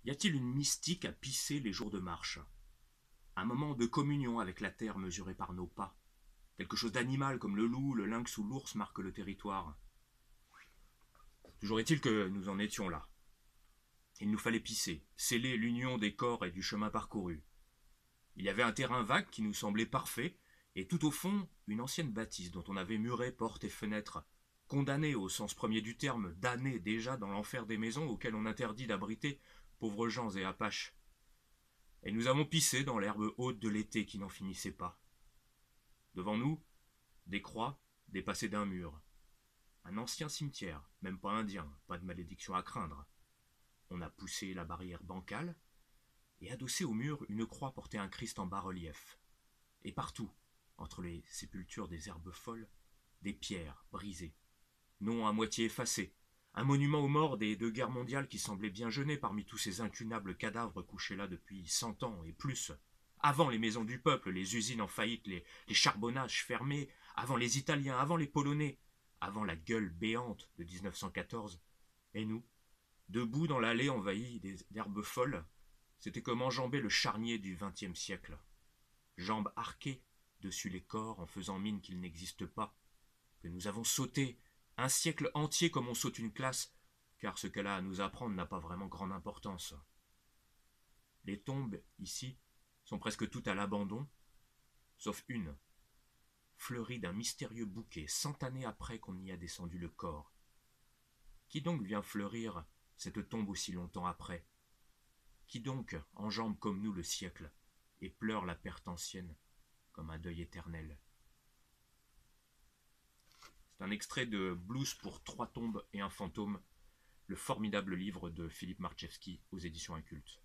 Y a-t-il une mystique à pisser les jours de marche? Un moment de communion avec la terre mesurée par nos pas? Quelque chose d'animal comme le loup, le lynx ou l'ours marque le territoire? Toujours est-il que nous en étions là. Il nous fallait pisser, sceller l'union des corps et du chemin parcouru. Il y avait un terrain vague qui nous semblait parfait, et tout au fond, une ancienne bâtisse dont on avait muré portes et fenêtres, condamnée au sens premier du terme, damnée déjà dans l'enfer des maisons auxquelles on interdit d'abriter pauvres gens et apaches. Et nous avons pissé dans l'herbe haute de l'été qui n'en finissait pas. Devant nous, des croix dépassées d'un mur. Un ancien cimetière, même pas indien, pas de malédiction à craindre. On a poussé la barrière bancale, et adossé au mur, une croix portait un Christ en bas-relief. Et partout, entre les sépultures des herbes folles, des pierres brisées, noms à moitié effacés, un monument aux morts des deux guerres mondiales qui semblait bien jeûner parmi tous ces incunables cadavres couchés là depuis 100 ans et plus, avant les maisons du peuple, les usines en faillite, les charbonnages fermés, avant les Italiens, avant les Polonais, avant la gueule béante de 1914. Et nous, debout dans l'allée envahie d'herbes folles, c'était comme enjamber le charnier du XXe siècle. Jambes arquées dessus les corps en faisant mine qu'ils n'existent pas, que nous avons sauté un siècle entier comme on saute une classe, car ce qu'elle a à nous apprendre n'a pas vraiment grande importance. Les tombes, ici, sont presque toutes à l'abandon, sauf une, fleurie d'un mystérieux bouquet 100 années après qu'on y a descendu le corps. Qui donc vient fleurir cette tombe aussi longtemps après? Qui donc enjambe comme nous le siècle et pleure la perte ancienne comme un deuil éternel? C'est un extrait de Blues pour 3 tombes et un fantôme, le formidable livre de Philippe Marchevski aux éditions Incultes.